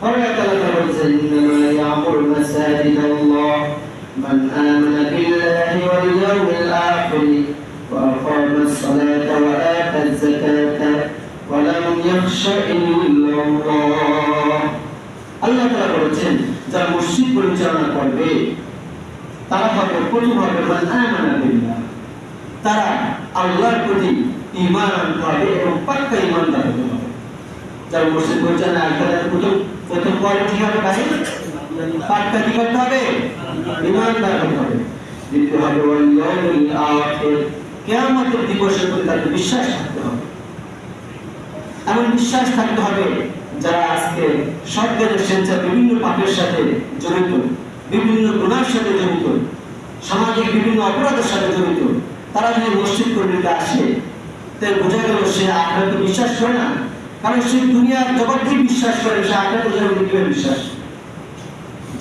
Allah Ta'ala বলেছেন ইন্নামা ইয়ামুরু মাসাজিদাল্লাহ মান আমানা বিল্লাহি ওয়াল ইয়াউমিল আখির ওয়া আকামাস সালাতা ওয়া আতাজ যাকাতা ওয়া লাম ইয়াখশা ইল্লাল্লাহ। আল্লাহ তাআলা বলেছেন যারা মসজিদ পরিচালনা করবে তারা হবে প্রথম হবে মান আমানা বিল্লাহ, তারা আল্লাহর প্রতি ঈমান আনতে হবে এবং পাক্কা ঈমানদার হতে হবে। যারা মসজিদ পরিচালনা প্রথম কোয়ালিটি হবে ভাই পাক্কা কি করতে হবে? ঈমানদার হতে হবে। দ্বিতীয় হবে ওয়াল ইয়াউমিল আখির, কিয়ামতের দিবসের প্রতি তাদের বিশ্বাস থাকতে হবে। এমন বিশ্বাস থাকতে হবে যারা আজকে সরকারের স্বেচ্ছা বিভিন্ন পাপের সাথে জড়িত, বিভিন্ন গুনার সাথে জড়িত, সামাজিক বিভিন্ন অপরাধের সাথে জড়িত, তারা যদি মসজিদ কর্মীতে আসে তাই বোঝা গেল সে আখিরাতে বিশ্বাস করে না। কারণ সে দুনিয়ার জগৎকেই বিশ্বাস করে, সে আখিরাতে জগৎকে বিশ্বাস।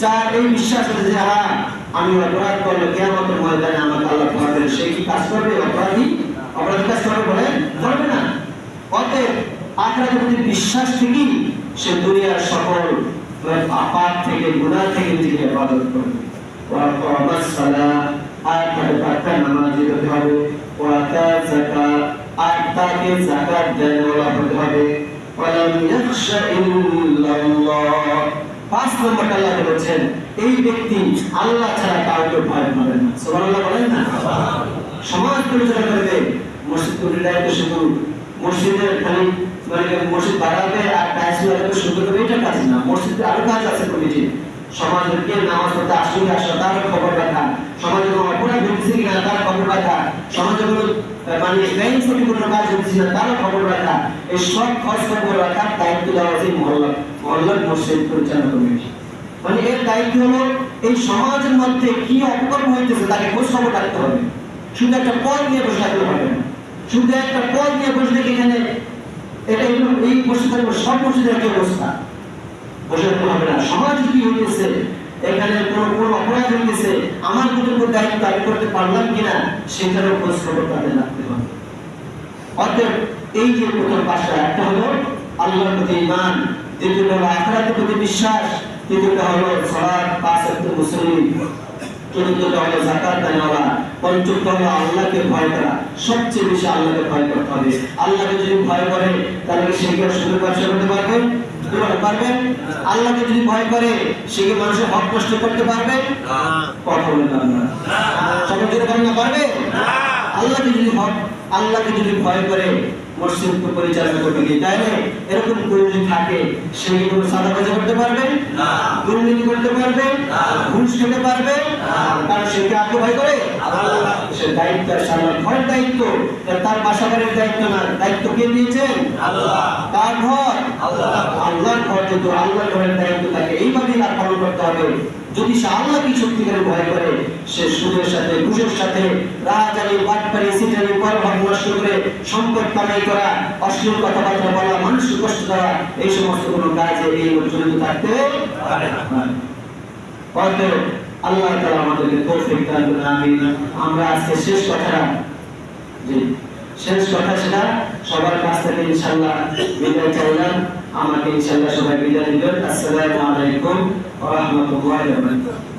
যার এই বিশ্বাস আছে যে হ্যাঁ আমি অপরাধ করলে কিয়ামতের ময়দানে আমাকে আল্লাহ ধরবেন, সে কি কাজ করবে? অপরাধী কাজ করবে বলে করবে না। অতএব আখিরাতের প্রতি বিশ্বাস থেকেই সে দুনিয়ার সকল পাপ থেকে গুনাহ থেকে নিজেকে হেফাজত করবে। ওয়া আকামাস সালাত, আর তাকে পাক্কা নামাজি হতে হবে। ওয়া আতা যাকাত, আর তাকে যাকাত দেওয়া হতে হবে। ওয়া লাম ইয়াখশা ইল্লাল্লাহ। 5 নম্বরটা আল্লাহ বলেছেন এই ব্যক্তি আল্লাহ ছাড়া কাউকে ভয় করে না। সুবহানাল্লাহ বলেন না? সমাজ পরিচালনা করবে মসজিদ কমিটির দায়িত্ব শুধু মসজিদের খালি মসজিদ বাড়াবে আর টাইলস লাগাবে শুরু করবে এটা কাজ না। মসজিদে আরো কাজ আছে কমিটি। সমাজের কে নামাজ পড়তে আসলে আসা তার খবর রাখা, সমাজে কোনো অপরাধ ঘটছে কিনা তার খবর রাখা, সমাজে কোনো ব্যাংক থেকে কোনো কাজ হচ্ছে না তার খবর রাখা, এই সব খবর রাখার দায়িত্ব দেওয়া হয়েছে মহল্লার মসজিদ পরিচালনা কমিটি। এর দায়িত্ব হলো এই সমাজের মধ্যে কি অপকর্ম হইতেছে তাকে খোঁজ খবর রাখতে হবে। শুধু একটা পদ নিয়ে বসে থাকলে হবে না। শুধু একটা পদ নিয়ে বসে থেকে এখানে এটা এই বসে থাকবে সব মসজিদের কি অবস্থা বসে থাকতে হবে না। সমাজে কি হইতেছে, এখানে কোন অপরাধ হইতেছে, আমার কতটুকু দায়িত্ব আমি করতে পারলাম কিনা সেটারও খোঁজ খবর তাদের রাখতে হবে। অতএব এই যে প্রথম পাঁচটা, একটা হলো আল্লাহর প্রতি ঈমান, দ্বিতীয়টা হলো আখিরাতের প্রতি বিশ্বাস, তৃতীয়টা হলো সালাত 5 ওয়াক্ত মুসলিম, চতুর্থটা হলো যাকাত দেওয়া, পঞ্চমটা হলো আল্লাহকে ভয় করা। সবচেয়ে বেশি আল্লাহকে ভয় করতে হবে। আল্লাহকে যদি ভয় করে তাহলে সে কি সুন্দর ব্যবসা করতে পারবে? পারবে? আল্লাহকে যদি ভয় করে সে কি মানুষের হক নষ্ট করতে পারবে? কখনো না। সবাই যদি পারবে? আল্লাহকে যদি ভয় করে মসজিদ পরিচালনা করতে গিয়ে তাহলে এরকম কেউ যদি থাকে সে কি কোনো সাদাবাজি করতে পারবে? দুর্নীতি করতে পারবে? ঘুষ খেতে পারবে? কারণ সে কি আগে ভয় করে? সে দায়িত্ব সামলার ঘর দায়িত্ব, তার বাসাবাড়ির দায়িত্ব না। দায়িত্ব কে দিয়েছেন? আল্লাহ। তার ঘর আল্লাহর ঘর, যেহেতু আল্লাহর ঘরের দায়িত্ব তাকে এইভাবেই পালন করতে হবে। যদি সে আল্লাহকে সত্যিকারে ভয় করে সে সুদের সাথে ঘুষের সাথে রাজারি বাটপারি সিটারি পরভাব নষ্ট করে সম্পদ কামাই করা, অশ্লীল কথাবার্তা বলা, মানুষকে কষ্ট দেওয়া, এই সমস্ত কোনো কাজে এই জড়িত থাকতে পারে না। অতএব আল্লাহ তাআলা আমাদেরকে তৌফিক দান করুন, আমিন। আমরা আজকে শেষ কথা সেটা সবার কাছ থেকে ইনশাআল্লাহ বিদায় চাইলাম। আমাকে ইনশাআল্লাহ সবাই বিদায় দিবেন। আসসালামু আলাইকুম ওয়া রাহমাতুল্লাহি ওয়া বারাকাতুহু।